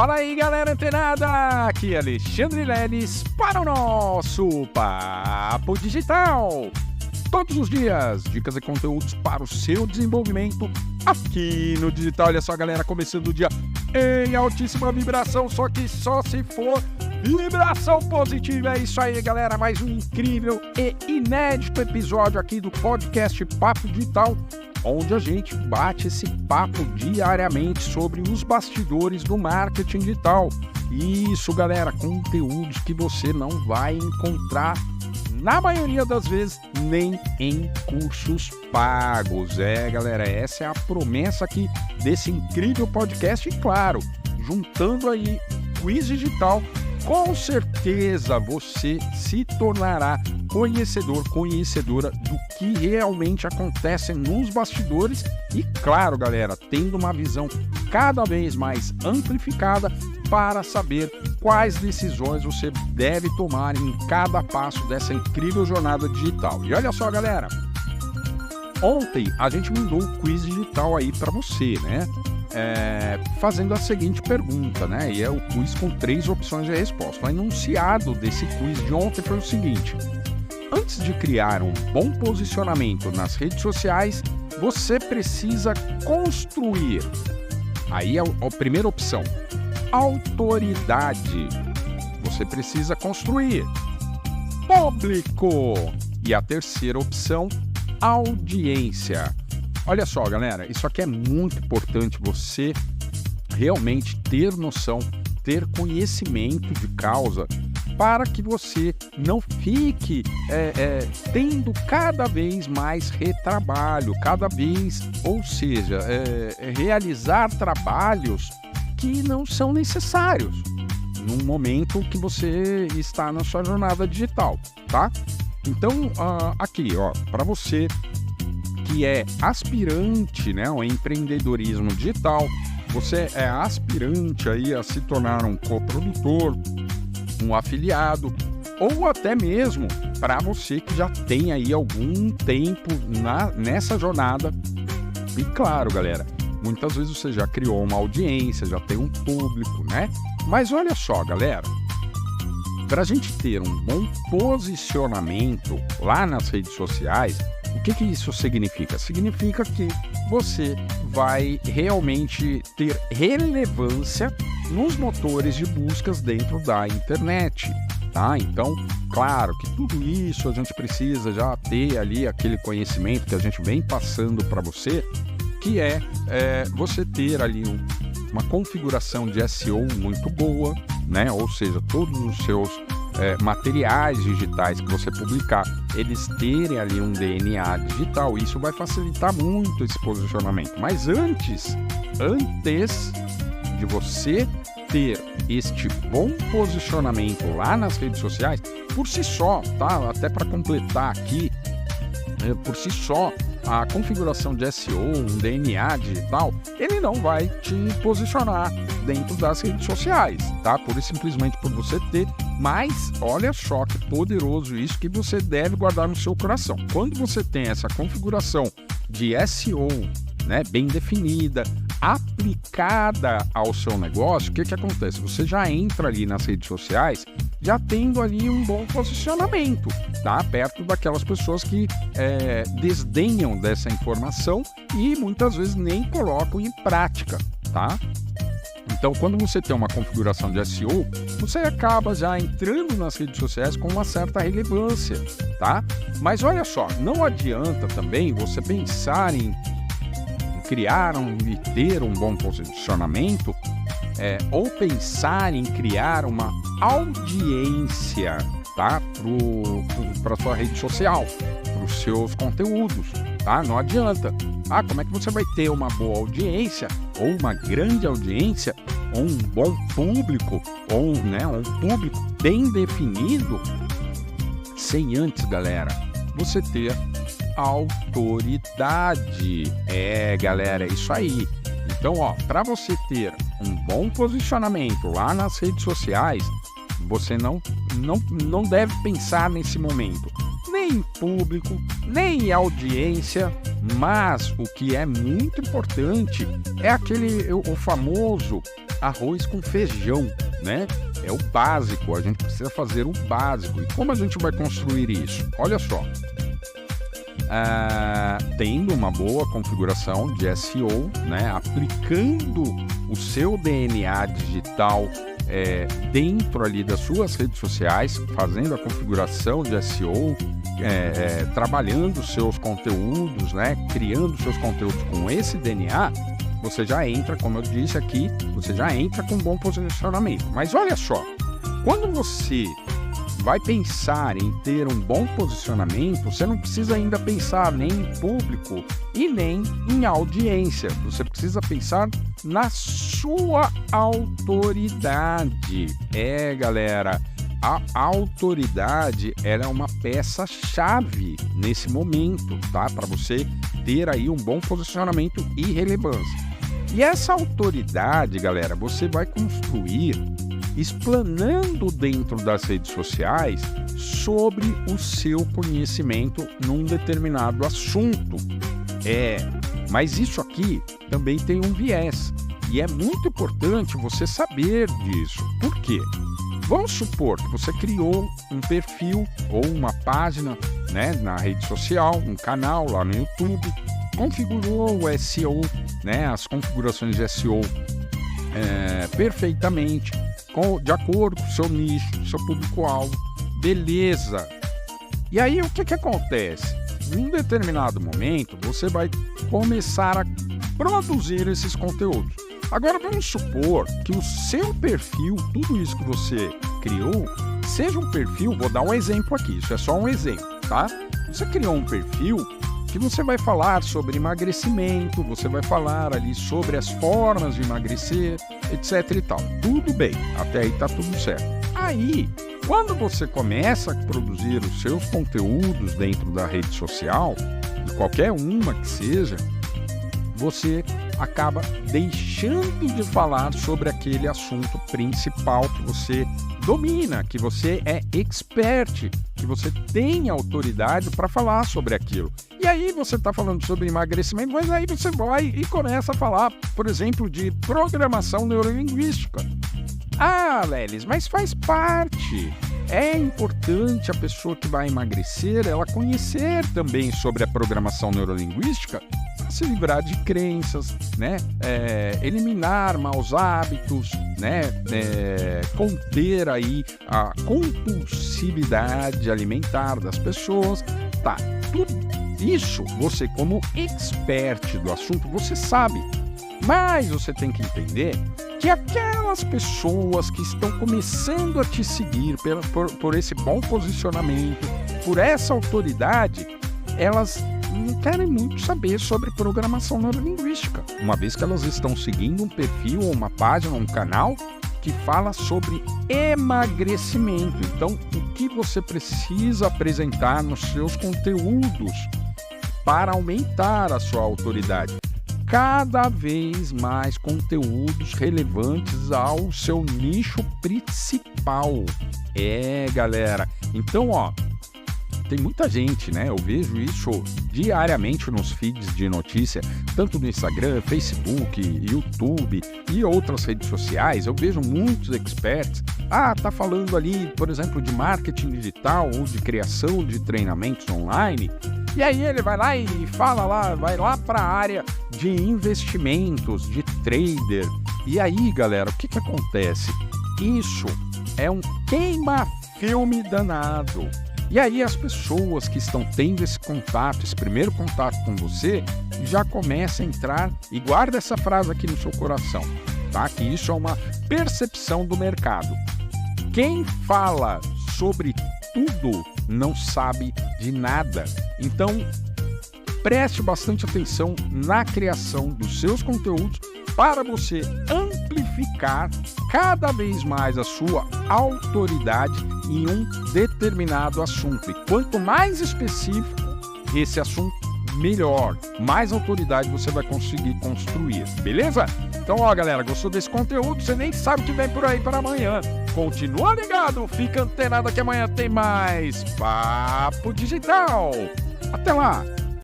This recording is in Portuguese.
Fala aí, galera antenada! Aqui é Alexandre Leles para o nosso Papo Digital. Todos os dias, dicas e conteúdos para o seu desenvolvimento aqui no digital. Olha só, galera, começando o dia em altíssima vibração, só que só se for vibração positiva. É isso aí, galera, mais um incrível e inédito episódio aqui do podcast Papo Digital, onde a gente bate esse papo diariamente sobre os bastidores do marketing digital. Isso, galera, conteúdos que você não vai encontrar, na maioria das vezes, nem em cursos pagos. Galera, essa é a promessa aqui desse incrível podcast e, claro, juntando aí quiz digital, com certeza você se tornará conhecedora do que realmente acontece nos bastidores e, claro, galera, tendo uma visão cada vez mais amplificada para saber quais decisões você deve tomar em cada passo dessa incrível jornada digital. E olha só, galera, ontem a gente mandou o quiz digital aí para você, né? Fazendo a seguinte pergunta, né? E é o quiz com 3 opções de resposta. O enunciado desse quiz de ontem foi o seguinte: antes de criar um bom posicionamento nas redes sociais, você precisa construir. Aí é a primeira opção: autoridade. Você precisa construir. Público. E a terceira opção: audiência. Olha só, galera, isso aqui é muito importante, você realmente ter noção, ter conhecimento de causa, para que você não fique tendo cada vez mais retrabalho, ou seja, realizar trabalhos que não são necessários no momento que você está na sua jornada digital, tá? Então, aqui, ó, para você que é aspirante, né, ao empreendedorismo digital, você é aspirante aí a se tornar um coprodutor, um afiliado, ou até mesmo para você que já tem aí algum tempo nessa jornada. E claro, galera, muitas vezes você já criou uma audiência, já tem um público, né? Mas olha só, galera, para a gente ter um bom posicionamento lá nas redes sociais, o que isso significa? Significa que você vai realmente ter relevância nos motores de buscas dentro da internet, tá? Então, claro que tudo isso a gente precisa já ter ali aquele conhecimento que a gente vem passando para você, que é você ter ali uma configuração de SEO muito boa, né? Ou seja, todos os seus materiais digitais que você publicar, eles terem ali um DNA digital. Isso vai facilitar muito esse posicionamento. Mas antes de você ter este bom posicionamento lá nas redes sociais, por si só, tá? Até para completar aqui, por si só, a configuração de SEO, um DNA digital, ele não vai te posicionar dentro das redes sociais, tá? Pura e simplesmente por você ter. Mas olha só que poderoso isso, que você deve guardar no seu coração. Quando você tem essa configuração de SEO, né, bem definida, aplicada ao seu negócio, o que acontece? Você já entra ali nas redes sociais já tendo ali um bom posicionamento, tá? Perto daquelas pessoas que desdenham dessa informação e muitas vezes nem colocam em prática, tá? Então, quando você tem uma configuração de SEO, você acaba já entrando nas redes sociais com uma certa relevância, tá? Mas olha só, não adianta também você pensar em criar e ter um bom posicionamento ou pensar em criar uma audiência, tá? Para sua rede social, para os seus conteúdos, tá? Não adianta. Como é que você vai ter uma boa audiência ou uma grande audiência ou um bom público ou um público bem definido sem antes, galera, você ter autoridade? Galera, é isso aí. Então, para você ter um bom posicionamento lá nas redes sociais, você não deve pensar nesse momento nem em público, nem em audiência, mas o que é muito importante é o famoso arroz com feijão, né? É o básico, a gente precisa fazer o básico. E como a gente vai construir isso? Olha só. Tendo uma boa configuração de SEO, né? Aplicando o seu DNA digital dentro ali das suas redes sociais, fazendo a configuração de SEO, trabalhando seus conteúdos, né? Criando seus conteúdos com esse DNA, você já entra, como eu disse aqui, você já entra com um bom posicionamento. Mas olha só, quando você vai pensar em ter um bom posicionamento, você não precisa ainda pensar nem em público e nem em audiência. Você precisa pensar na sua autoridade. Galera, a autoridade ela é uma peça-chave nesse momento, tá? Para você ter aí um bom posicionamento e relevância. E essa autoridade, galera, você vai construir explanando dentro das redes sociais sobre o seu conhecimento num determinado assunto. Mas isso aqui também tem um viés e é muito importante você saber disso. Por quê? Vamos supor que você criou um perfil ou uma página, né, na rede social, um canal lá no YouTube, configurou o SEO, né, as configurações de SEO perfeitamente, de acordo com o seu nicho, seu público-alvo, beleza. E aí o que acontece? Em um determinado momento, você vai começar a produzir esses conteúdos. Agora vamos supor que o seu perfil, tudo isso que você criou, seja um perfil, vou dar um exemplo aqui, isso é só um exemplo, tá? Você criou um perfil que você vai falar sobre emagrecimento, você vai falar ali sobre as formas de emagrecer, etc e tal. Tudo bem, até aí tá tudo certo. Aí, quando você começa a produzir os seus conteúdos dentro da rede social, de qualquer uma que seja, você acaba deixando de falar sobre aquele assunto principal que você domina, que você é expert, que você tem autoridade para falar sobre aquilo. E aí você está falando sobre emagrecimento, mas aí você vai e começa a falar, por exemplo, de programação neurolinguística. Lelis, mas faz parte. É importante a pessoa que vai emagrecer, ela conhecer também sobre a programação neurolinguística, para se livrar de crenças, né? Eliminar maus hábitos, né? Conter aí a compulsividade alimentar das pessoas. Tá, tudo isso você como expert do assunto, você sabe. Mas você tem que entender que aquelas pessoas que estão começando a te seguir por esse bom posicionamento, por essa autoridade, elas não querem muito saber sobre programação neurolinguística, uma vez que elas estão seguindo um perfil, ou uma página, um canal que fala sobre emagrecimento. Então, o que você precisa apresentar nos seus conteúdos para aumentar a sua autoridade? Cada vez mais conteúdos relevantes ao seu nicho principal. Galera. Então, tem muita gente, né? Eu vejo isso diariamente nos feeds de notícia, tanto no Instagram, Facebook, YouTube e outras redes sociais. Eu vejo muitos experts. Tá falando ali, por exemplo, de marketing digital ou de criação de treinamentos online. E aí ele vai lá e fala lá, vai lá para a área de investimentos, de trader. E aí, galera, o que acontece? Isso é um queima-filme danado. E aí as pessoas que estão tendo esse contato, esse primeiro contato com você, já começam a entrar, e guarda essa frase aqui no seu coração, tá? Que isso é uma percepção do mercado. Quem fala sobre tudo não sabe de nada. Então, preste bastante atenção na criação dos seus conteúdos para você amplificar cada vez mais a sua autoridade em um determinado assunto. E quanto mais específico esse assunto, melhor, mais autoridade você vai conseguir construir, beleza? Então, galera, gostou desse conteúdo? Você nem sabe o que vem por aí para amanhã. Continua ligado, fica antenado que amanhã tem mais Papo Digital. Até lá!